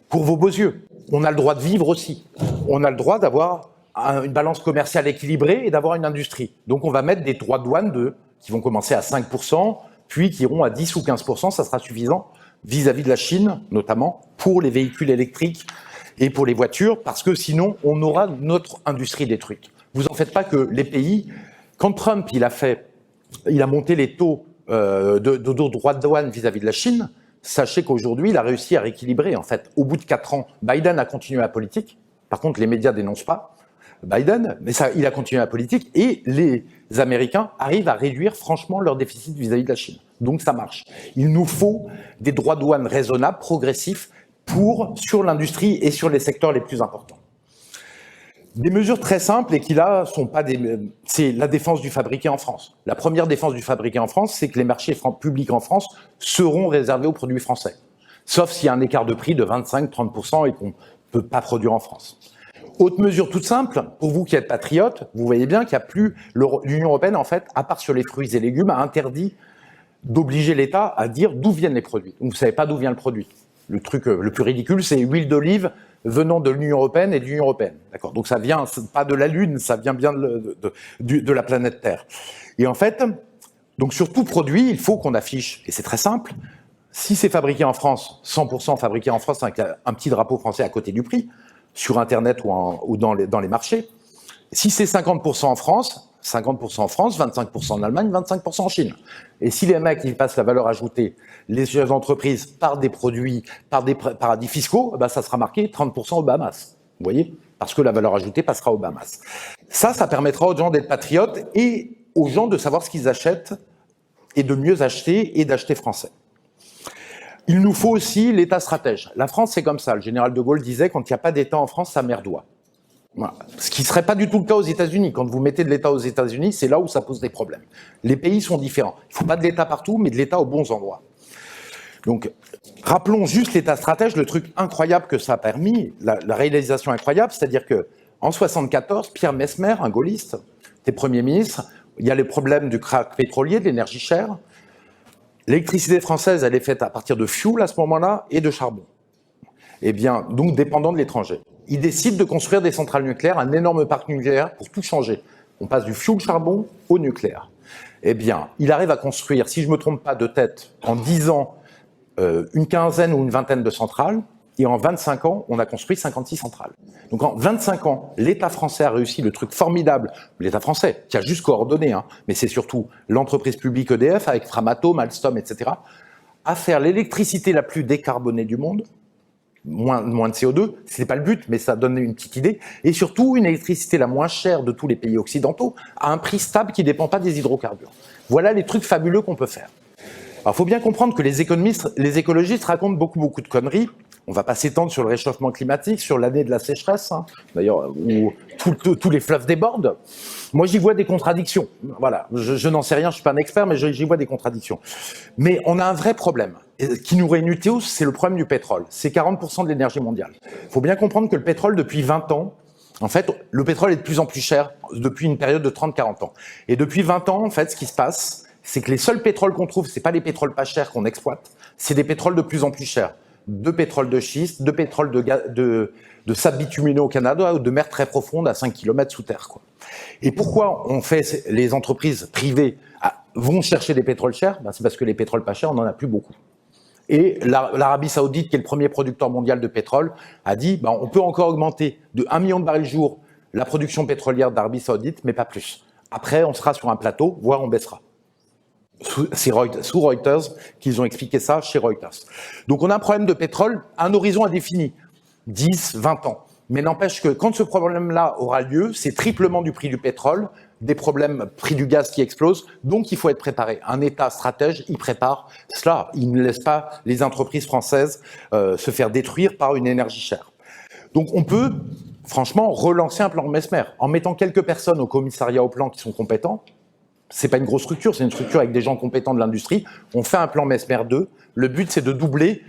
pour vos beaux yeux. On a le droit de vivre aussi. On a le droit d'avoir une balance commerciale équilibrée et d'avoir une industrie. Donc on va mettre des droits de douane qui vont commencer à 5%, puis qui iront à 10 ou 15%, ça sera suffisant vis-à-vis de la Chine, notamment pour les véhicules électriques et pour les voitures, parce que sinon on aura notre industrie détruite. Vous en faites pas que les pays, quand Trump il a monté les taux de droits de douane vis-à-vis de la Chine, sachez qu'aujourd'hui il a réussi à rééquilibrer. En fait, au bout de 4 ans, Biden a continué la politique. Par contre, les médias dénoncent pas Biden, mais il a continué la politique et les Américains arrivent à réduire franchement leur déficit vis-à-vis de la Chine. Donc ça marche. Il nous faut des droits de douane raisonnables, progressifs, sur l'industrie et sur les secteurs les plus importants. Des mesures très simples et qui là sont pas c'est la défense du fabriqué en France. La première défense du fabriqué en France, c'est que les marchés publics en France seront réservés aux produits français. Sauf s'il y a un écart de prix de 25-30% et qu'on ne peut pas produire en France. Autre mesure toute simple, pour vous qui êtes patriotes, vous voyez bien qu'il n'y a plus, l'Union européenne, en fait, à part sur les fruits et légumes, a interdit d'obliger l'État à dire d'où viennent les produits. Donc vous ne savez pas d'où vient le produit. Le truc le plus ridicule, c'est huile d'olive venant de l'Union européenne et de l'Union européenne. D'accord. Donc ça vient pas de la Lune, ça vient bien de la planète Terre. Et en fait, donc sur tout produit, il faut qu'on affiche, et c'est très simple, si c'est fabriqué en France, 100% fabriqué en France avec un petit drapeau français à côté du prix, sur Internet ou dans les marchés. Si c'est 50% en France, 50% en France, 25% en Allemagne, 25% en Chine. Et si les mecs ils passent la valeur ajoutée, les chefs d'entreprise, par des produits, par des paradis fiscaux, ben ça sera marqué 30% aux Bahamas. Vous voyez ? Parce que la valeur ajoutée passera aux Bahamas. Ça permettra aux gens d'être patriotes et aux gens de savoir ce qu'ils achètent et de mieux acheter et d'acheter français. Il nous faut aussi l'État stratège. La France, c'est comme ça. Le général de Gaulle disait, quand il n'y a pas d'État en France, ça merdoit. Voilà. Ce qui ne serait pas du tout le cas aux États-Unis. Quand vous mettez de l'État aux États-Unis, c'est là où ça pose des problèmes. Les pays sont différents. Il ne faut pas de l'État partout, mais de l'État aux bons endroits. Donc, rappelons juste l'État stratège, le truc incroyable que ça a permis, la réalisation incroyable, c'est-à-dire que en 1974, Pierre Messmer, un gaulliste, était Premier ministre, il y a les problèmes du krach pétrolier, de l'énergie chère. L'électricité française, elle est faite à partir de fioul à ce moment-là et de charbon. Eh bien, donc dépendant de l'étranger. Il décide de construire des centrales nucléaires, un énorme parc nucléaire pour tout changer. On passe du fioul charbon au nucléaire. Eh bien, il arrive à construire, si je ne me trompe pas de tête, en 10 ans, une quinzaine ou une vingtaine de centrales. Et en 25 ans, on a construit 56 centrales. Donc en 25 ans, l'État français a réussi le truc formidable, l'État français, qui a juste coordonné, mais c'est surtout l'entreprise publique EDF, avec Framatome, Alstom, etc., à faire l'électricité la plus décarbonée du monde, moins de CO2, ce n'est pas le but, mais ça donne une petite idée, et surtout une électricité la moins chère de tous les pays occidentaux, à un prix stable qui ne dépend pas des hydrocarbures. Voilà les trucs fabuleux qu'on peut faire. Alors il faut bien comprendre que les écologistes racontent beaucoup de conneries. On ne va pas s'étendre sur le réchauffement climatique, sur l'année de la sécheresse, d'ailleurs, où tous les fleuves débordent. Moi, j'y vois des contradictions. Voilà, je n'en sais rien, je ne suis pas un expert, mais j'y vois des contradictions. Mais on a un vrai problème qui nous réunit tous, c'est le problème du pétrole. C'est 40% de l'énergie mondiale. Il faut bien comprendre que le pétrole, depuis 20 ans, en fait, le pétrole est de plus en plus cher depuis une période de 30-40 ans. Et depuis 20 ans, en fait, ce qui se passe, c'est que les seuls pétroles qu'on trouve, ce n'est pas les pétroles pas chers qu'on exploite, c'est des pétroles de plus en plus chers. De pétrole de schiste, de pétrole de sable bitumineux au Canada ou de mer très profonde à 5 km sous terre, quoi. Et pourquoi les entreprises privées vont chercher des pétroles chers ? C'est parce que les pétroles pas chers, on n'en a plus beaucoup. Et l'Arabie Saoudite, qui est le premier producteur mondial de pétrole, a dit on peut encore augmenter de 1 million de barils jour la production pétrolière d'Arabie Saoudite, mais pas plus. Après, on sera sur un plateau, voire on baissera. C'est sous Reuters qu'ils ont expliqué ça chez Reuters. Donc on a un problème de pétrole à un horizon indéfini, 10, 20 ans. Mais n'empêche que quand ce problème-là aura lieu, c'est triplement du prix du pétrole, des problèmes, prix du gaz qui explose, donc il faut être préparé. Un État stratège, il prépare cela. Il ne laisse pas les entreprises françaises se faire détruire par une énergie chère. Donc on peut, franchement, relancer un plan Messmer en mettant quelques personnes au commissariat au plan qui sont compétents. C'est pas une grosse structure, c'est une structure avec des gens compétents de l'industrie. On fait un plan Messmer 2. Le but, c'est de doubler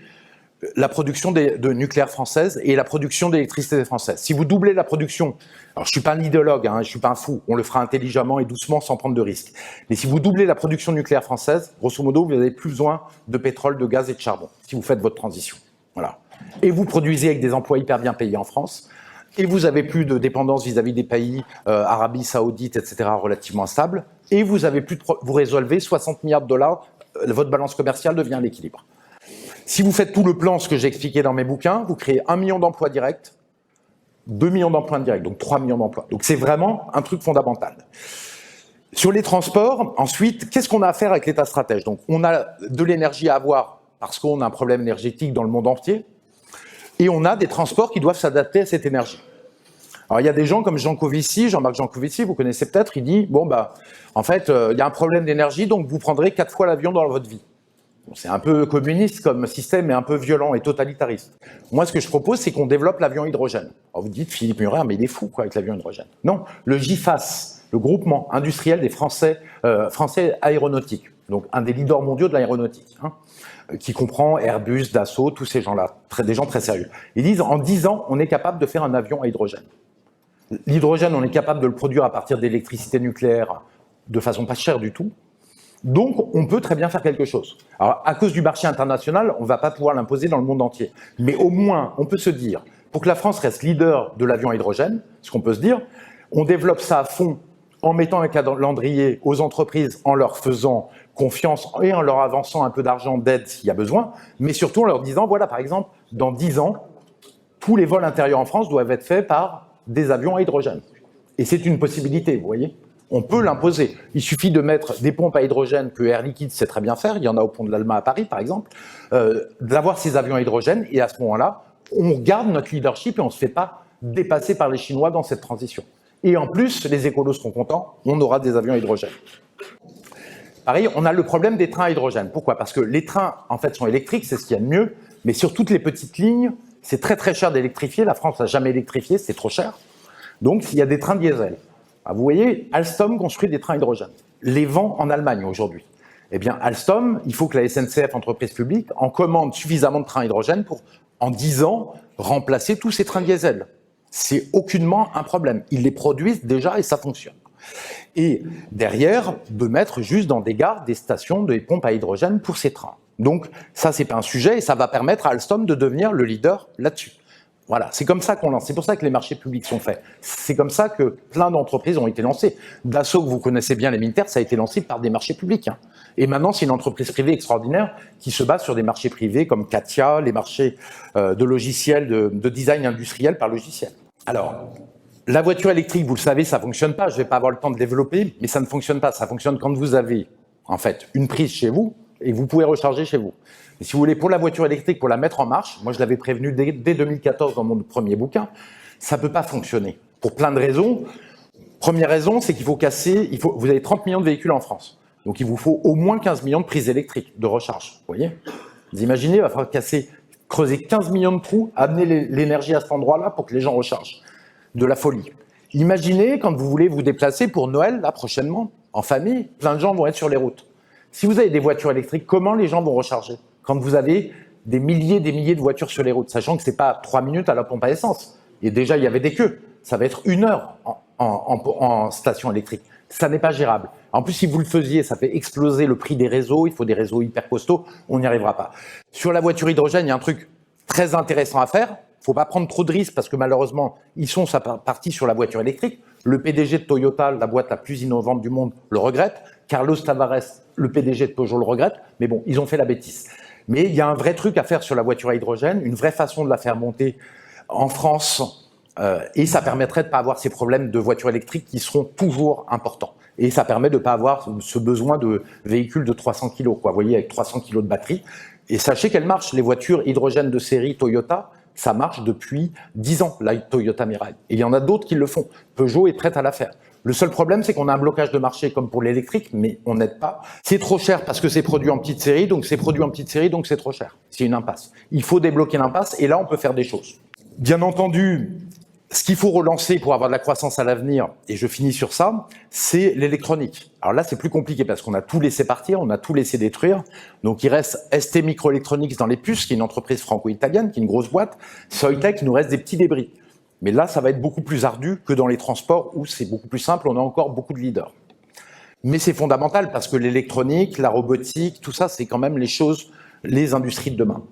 la production de nucléaire française et la production d'électricité française. Si vous doublez la production, alors je suis pas un idéologue, je suis pas un fou, on le fera intelligemment et doucement sans prendre de risques. Mais si vous doublez la production nucléaire française, grosso modo, vous n'avez plus besoin de pétrole, de gaz et de charbon, si vous faites votre transition. Voilà. Et vous produisez avec des emplois hyper bien payés en France. Et vous avez plus de dépendance vis-à-vis des pays, Arabie Saoudite, etc., relativement instables. Et vous avez vous résolvez 60 milliards de dollars, votre balance commerciale devient à l'équilibre. Si vous faites tout le plan, ce que j'ai expliqué dans mes bouquins, vous créez 1 million d'emplois directs, 2 millions d'emplois indirects, donc 3 millions d'emplois. Donc c'est vraiment un truc fondamental. Sur les transports, ensuite, qu'est-ce qu'on a à faire avec l'État stratège ? Donc on a de l'énergie à avoir parce qu'on a un problème énergétique dans le monde entier. Et on a des transports qui doivent s'adapter à cette énergie. Alors il y a des gens comme Jean-Marc Jancovici, vous connaissez peut-être, il dit, en fait, il y a un problème d'énergie, donc vous prendrez 4 fois l'avion dans votre vie. Bon, c'est un peu communiste comme système, mais un peu violent et totalitariste. Moi, ce que je propose, c'est qu'on développe l'avion hydrogène. Alors vous dites, Philippe Murer, mais il est fou quoi, avec l'avion hydrogène. Non, le GIFAS, le groupement industriel des Français aéronautiques, donc un des leaders mondiaux de l'aéronautique, qui comprend Airbus, Dassault, tous ces gens-là, des gens très sérieux. Ils disent, en 10 ans, on est capable de faire un avion à hydrogène. L'hydrogène, on est capable de le produire à partir d'électricité nucléaire de façon pas chère du tout. Donc, on peut très bien faire quelque chose. Alors, à cause du marché international, on ne va pas pouvoir l'imposer dans le monde entier. Mais au moins, on peut se dire, pour que la France reste leader de l'avion à hydrogène, ce qu'on peut se dire, on développe ça à fond en mettant un calendrier aux entreprises, en leur faisant confiance et en leur avançant un peu d'argent d'aide s'il y a besoin, mais surtout en leur disant, voilà, par exemple, dans 10 ans, tous les vols intérieurs en France doivent être faits par des avions à hydrogène. Et c'est une possibilité, vous voyez. On peut l'imposer. Il suffit de mettre des pompes à hydrogène que Air Liquide sait très bien faire, il y en a au pont de l'Alma à Paris, par exemple, d'avoir ces avions à hydrogène, et à ce moment-là, on garde notre leadership et on ne se fait pas dépasser par les Chinois dans cette transition. Et en plus, les écolos seront contents, on aura des avions à hydrogène. Pareil, on a le problème des trains à hydrogène. Pourquoi? Parce que les trains, en fait, sont électriques, c'est ce qu'il y a de mieux, mais sur toutes les petites lignes, c'est très très cher d'électrifier. La France n'a jamais électrifié, c'est trop cher. Donc, il y a des trains diesel. Ah, vous voyez, Alstom construit des trains à hydrogène. Les vend en Allemagne aujourd'hui. Eh bien, Alstom, il faut que la SNCF, entreprise publique, en commande suffisamment de trains à hydrogène pour, en 10 ans, remplacer tous ces trains diesel. C'est aucunement un problème. Ils les produisent déjà et ça fonctionne. Et derrière, de mettre juste dans des gares des stations de pompes à hydrogène pour ces trains. Donc ça, c'est pas un sujet et ça va permettre à Alstom de devenir le leader là-dessus. Voilà, c'est comme ça qu'on lance. C'est pour ça que les marchés publics sont faits. C'est comme ça que plein d'entreprises ont été lancées. Dassault, que vous connaissez bien, les militaires, ça a été lancé par des marchés publics. Et maintenant, c'est une entreprise privée extraordinaire qui se base sur des marchés privés comme Katia, les marchés de logiciels, de design industriel par logiciel. Alors, la voiture électrique, vous le savez, ça ne fonctionne pas. Je ne vais pas avoir le temps de développer, mais ça ne fonctionne pas. Ça fonctionne quand vous avez, en fait, une prise chez vous et vous pouvez recharger chez vous. Mais si vous voulez, pour la voiture électrique, pour la mettre en marche, moi je l'avais prévenu dès 2014 dans mon premier bouquin, ça ne peut pas fonctionner. Pour plein de raisons. Première raison, c'est qu'il faut casser, vous avez 30 millions de véhicules en France. Donc il vous faut au moins 15 millions de prises électriques de recharge. Vous voyez? Vous imaginez, il va falloir creuser 15 millions de trous, amener l'énergie à cet endroit-là pour que les gens rechargent. De la folie. Imaginez quand vous voulez vous déplacer pour Noël, là prochainement, en famille, plein de gens vont être sur les routes. Si vous avez des voitures électriques, comment les gens vont recharger? Quand vous avez des milliers de voitures sur les routes, sachant que ce n'est pas 3 minutes à la pompe à essence. Et déjà, il y avait des queues. Ça va être 1 heure en station électrique. Ça n'est pas gérable. En plus, si vous le faisiez, ça fait exploser le prix des réseaux. Il faut des réseaux hyper costauds. On n'y arrivera pas. Sur la voiture hydrogène, il y a un truc très intéressant à faire. Il ne faut pas prendre trop de risques parce que malheureusement, ils sont partis sur la voiture électrique. Le PDG de Toyota, la boîte la plus innovante du monde, le regrette. Carlos Tavares, le PDG de Peugeot, le regrette. Mais bon, ils ont fait la bêtise. Mais il y a un vrai truc à faire sur la voiture à hydrogène, une vraie façon de la faire monter en France. Et ça permettrait de ne pas avoir ces problèmes de voitures électriques qui seront toujours importants. Et ça permet de ne pas avoir ce besoin de véhicules de 300 kg, quoi. Vous voyez, avec 300 kg de batterie. Et sachez qu'elles marchent. Les voitures hydrogène de série Toyota, ça marche depuis 10 ans, la Toyota Mirai. Et il y en a d'autres qui le font. Peugeot est prête à la faire. Le seul problème, c'est qu'on a un blocage de marché comme pour l'électrique, mais on n'aide pas. C'est trop cher parce que c'est produit en petite série, donc c'est produit en petite série, donc c'est trop cher. C'est une impasse. Il faut débloquer l'impasse et là, on peut faire des choses. Bien entendu, ce qu'il faut relancer pour avoir de la croissance à l'avenir, et je finis sur ça, c'est l'électronique. Alors là, c'est plus compliqué parce qu'on a tout laissé partir, on a tout laissé détruire. Donc il reste ST Microelectronics dans les puces, qui est une entreprise franco-italienne, qui est une grosse boîte. Soitec, il nous reste des petits débris. Mais là, ça va être beaucoup plus ardu que dans les transports où c'est beaucoup plus simple, on a encore beaucoup de leaders. Mais c'est fondamental parce que l'électronique, la robotique, tout ça, c'est quand même les choses, les industries de demain.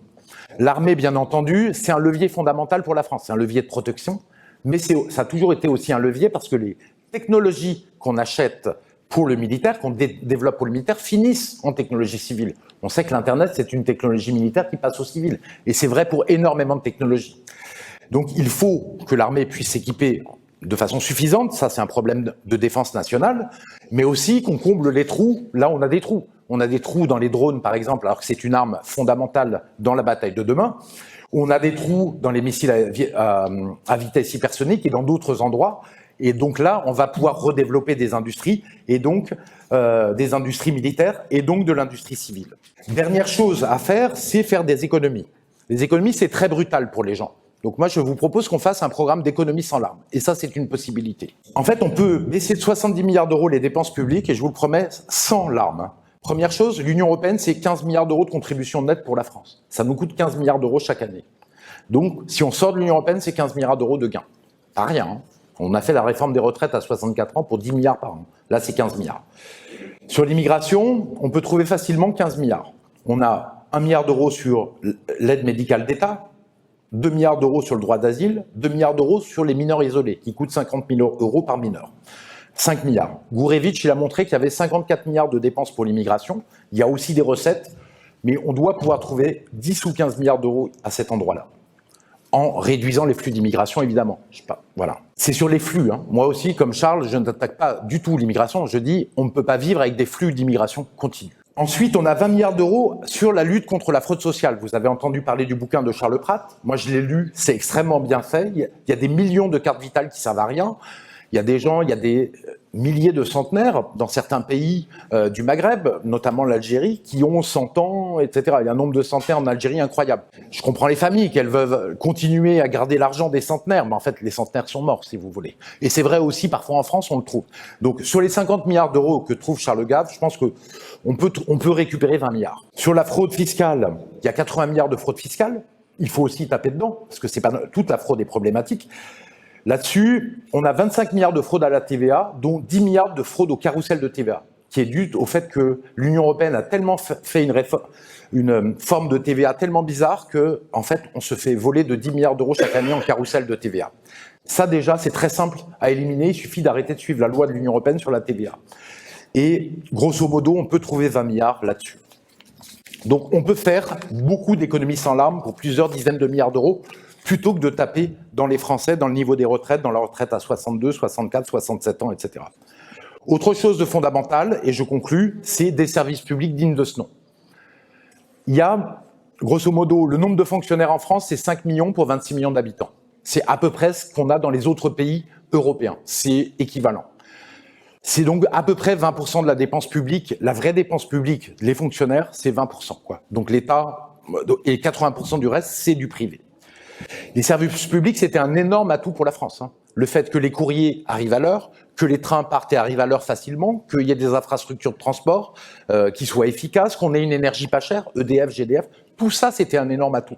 L'armée, bien entendu, c'est un levier fondamental pour la France, c'est un levier de protection, mais ça a toujours été aussi un levier parce que les technologies qu'on achète pour le militaire, qu'on développe pour le militaire, finissent en technologie civile. On sait que l'Internet, c'est une technologie militaire qui passe au civil, et c'est vrai pour énormément de technologies. Donc il faut que l'armée puisse s'équiper de façon suffisante, ça c'est un problème de défense nationale, mais aussi qu'on comble les trous, là on a des trous. On a des trous dans les drones par exemple, alors que c'est une arme fondamentale dans la bataille de demain. On a des trous dans les missiles à vitesse hypersonique et dans d'autres endroits. Et donc là, on va pouvoir redévelopper des industries, et donc des industries militaires, et donc de l'industrie civile. Dernière chose à faire, c'est faire des économies. Les économies, c'est très brutal pour les gens. Donc moi, je vous propose qu'on fasse un programme d'économie sans larmes. Et ça, c'est une possibilité. En fait, on peut baisser de 70 milliards d'euros les dépenses publiques, et je vous le promets, sans larmes. Première chose, l'Union européenne, c'est 15 milliards d'euros de contribution nette pour la France. Ça nous coûte 15 milliards d'euros chaque année. Donc, si on sort de l'Union européenne, c'est 15 milliards d'euros de gains. Pas rien, hein. On a fait la réforme des retraites à 64 ans pour 10 milliards par an. Là, c'est 15 milliards. Sur l'immigration, on peut trouver facilement 15 milliards. On a 1 milliard d'euros sur l'aide médicale d'État, 2 milliards d'euros sur le droit d'asile, 2 milliards d'euros sur les mineurs isolés, qui coûtent 50 000 euros par mineur. 5 milliards. Gourevitch, il a montré qu'il y avait 54 milliards de dépenses pour l'immigration. Il y a aussi des recettes, mais on doit pouvoir trouver 10 ou 15 milliards d'euros à cet endroit-là, en réduisant les flux d'immigration, évidemment. Je sais pas, voilà. C'est sur les flux. Hein. Moi aussi, comme Charles, je n'attaque pas du tout l'immigration. Je dis, on ne peut pas vivre avec des flux d'immigration continus. Ensuite, on a 20 milliards d'euros sur la lutte contre la fraude sociale. Vous avez entendu parler du bouquin de Charles Pratt. Moi, je l'ai lu. C'est extrêmement bien fait. Il y a des millions de cartes vitales qui servent à rien. Il y a des gens, il y a des milliers de centenaires dans certains pays du Maghreb, notamment l'Algérie, qui ont 100 ans, etc. Il y a un nombre de centenaires en Algérie incroyable. Je comprends les familles qu'elles veulent continuer à garder l'argent des centenaires, mais en fait, les centenaires sont morts, si vous voulez. Et c'est vrai aussi, parfois en France, on le trouve. Donc, sur les 50 milliards d'euros que trouve Charles Gave, je pense que on peut récupérer 20 milliards. Sur la fraude fiscale, il y a 80 milliards de fraude fiscale. Il faut aussi taper dedans, parce que c'est pas toute la fraude est problématique. Là-dessus, on a 25 milliards de fraude à la TVA, dont 10 milliards de fraude au carrousel de TVA, qui est due au fait que l'Union européenne a tellement fait une forme de TVA tellement bizarre que, en fait, on se fait voler de 10 milliards d'euros chaque année en carrousel de TVA. Ça, déjà, c'est très simple à éliminer. Il suffit d'arrêter de suivre la loi de l'Union européenne sur la TVA. Et, grosso modo, on peut trouver 20 milliards là-dessus. Donc, on peut faire beaucoup d'économies sans larmes pour plusieurs dizaines de milliards d'euros, plutôt que de taper dans les Français, dans le niveau des retraites, dans la retraite à 62, 64, 67 ans, etc. Autre chose de fondamental, et je conclus, c'est des services publics dignes de ce nom. Il y a, grosso modo, le nombre de fonctionnaires en France, c'est 5 millions pour 26 millions d'habitants. C'est à peu près ce qu'on a dans les autres pays européens. C'est équivalent. C'est donc à peu près 20% de la dépense publique. La vraie dépense publique, les fonctionnaires, c'est 20%, quoi. Donc l'État, et 80% du reste, c'est du privé. Les services publics, c'était un énorme atout pour la France. Hein. Le fait que les courriers arrivent à l'heure, que les trains partent et arrivent à l'heure facilement, qu'il y ait des infrastructures de transport qui soient efficaces, qu'on ait une énergie pas chère, EDF, GDF, tout ça, c'était un énorme atout.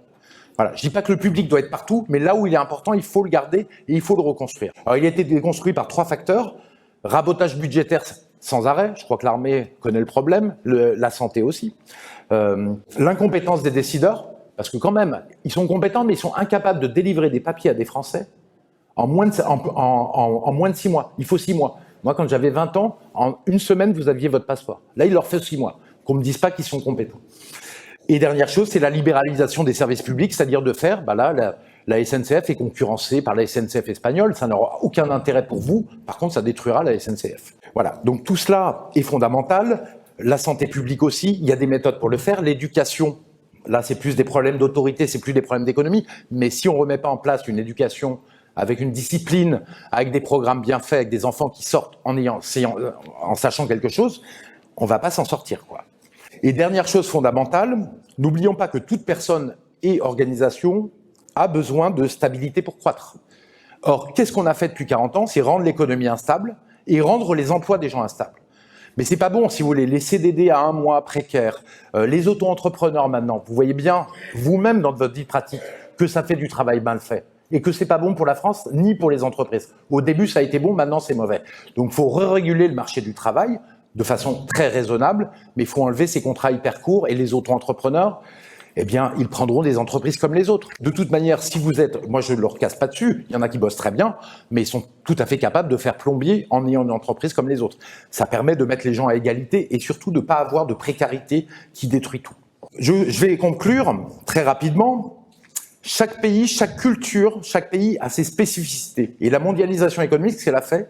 Voilà. Je dis pas que le public doit être partout, mais là où il est important, il faut le garder et il faut le reconstruire. Alors, il a été déconstruit par 3 facteurs. Rabotage budgétaire sans arrêt, je crois que l'armée connaît le problème, la santé aussi. L'incompétence des décideurs, parce que quand même, ils sont compétents, mais ils sont incapables de délivrer des papiers à des Français en moins de 6 mois. Il faut 6 mois. Moi, quand j'avais 20 ans, en une semaine, vous aviez votre passeport. Là, il leur fait 6 mois. Qu'on me dise pas qu'ils sont compétents. Et dernière chose, c'est la libéralisation des services publics, c'est-à-dire de faire, la SNCF est concurrencée par la SNCF espagnole, ça n'aura aucun intérêt pour vous, par contre, ça détruira la SNCF. Voilà, donc tout cela est fondamental, la santé publique aussi, il y a des méthodes pour le faire, l'éducation, là c'est plus des problèmes d'autorité, c'est plus des problèmes d'économie, mais si on ne remet pas en place une éducation avec une discipline, avec des programmes bien faits, avec des enfants qui sortent en sachant quelque chose, on ne va pas s'en sortir, quoi. Et dernière chose fondamentale, n'oublions pas que toute personne et organisation a besoin de stabilité pour croître. Or, qu'est-ce qu'on a fait depuis 40 ans? C'est rendre l'économie instable et rendre les emplois des gens instables. Mais c'est pas bon, si vous voulez, les CDD à 1 mois précaires, les auto-entrepreneurs maintenant, vous voyez bien, vous-même dans votre vie pratique, que ça fait du travail mal fait. Et que c'est pas bon pour la France, ni pour les entreprises. Au début, ça a été bon, maintenant c'est mauvais. Donc, il faut réguler le marché du travail, de façon très raisonnable, mais il faut enlever ces contrats hyper courts et les auto-entrepreneurs, eh bien, ils prendront des entreprises comme les autres. De toute manière, si vous êtes, moi je ne leur casse pas dessus, il y en a qui bossent très bien, mais ils sont tout à fait capables de faire plombier en ayant une entreprise comme les autres. Ça permet de mettre les gens à égalité et surtout de ne pas avoir de précarité qui détruit tout. Je vais conclure très rapidement. Chaque pays, chaque culture, chaque pays a ses spécificités. Et la mondialisation économique, ce qu'elle a fait,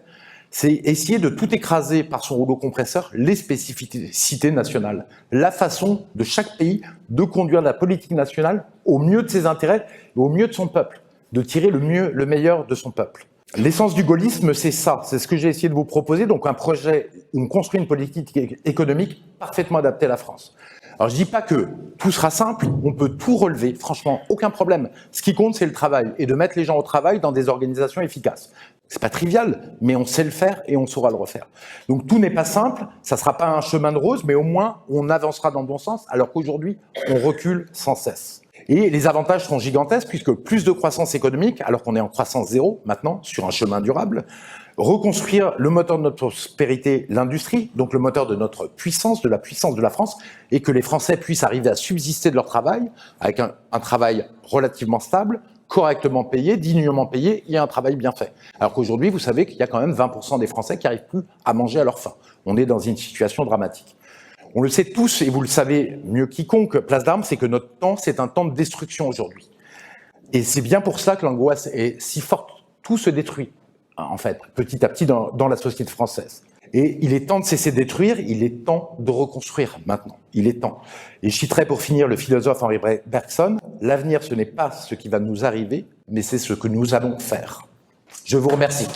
c'est essayer de tout écraser par son rouleau compresseur, les spécificités nationales, la façon de chaque pays de conduire la politique nationale au mieux de ses intérêts et au mieux de son peuple, de tirer le meilleur de son peuple. L'essence du gaullisme, c'est ça, c'est ce que j'ai essayé de vous proposer, donc un projet où on construit une politique économique parfaitement adaptée à la France. Alors je dis pas que tout sera simple, on peut tout relever, franchement, aucun problème. Ce qui compte, c'est le travail, et de mettre les gens au travail dans des organisations efficaces. C'est pas trivial, mais on sait le faire et on saura le refaire. Donc tout n'est pas simple, ça sera pas un chemin de rose, mais au moins on avancera dans le bon sens, alors qu'aujourd'hui on recule sans cesse. Et les avantages seront gigantesques puisque plus de croissance économique, alors qu'on est en croissance zéro maintenant, sur un chemin durable, reconstruire le moteur de notre prospérité, l'industrie, donc le moteur de notre puissance, de la puissance de la France, et que les Français puissent arriver à subsister de leur travail, avec un travail relativement stable, correctement payé, dignement payé, il y a un travail bien fait. Alors qu'aujourd'hui, vous savez qu'il y a quand même 20% des Français qui n'arrivent plus à manger à leur faim. On est dans une situation dramatique. On le sait tous, et vous le savez mieux quiconque, Place d'Armes, c'est que notre temps, c'est un temps de destruction aujourd'hui. Et c'est bien pour ça que l'angoisse est si forte. Tout se détruit, en fait, petit à petit dans la société française. Et il est temps de cesser de détruire, il est temps de reconstruire maintenant. Il est temps. Et je citerai pour finir le philosophe Henri Bergson, l'avenir, ce n'est pas ce qui va nous arriver, mais c'est ce que nous allons faire. Je vous remercie.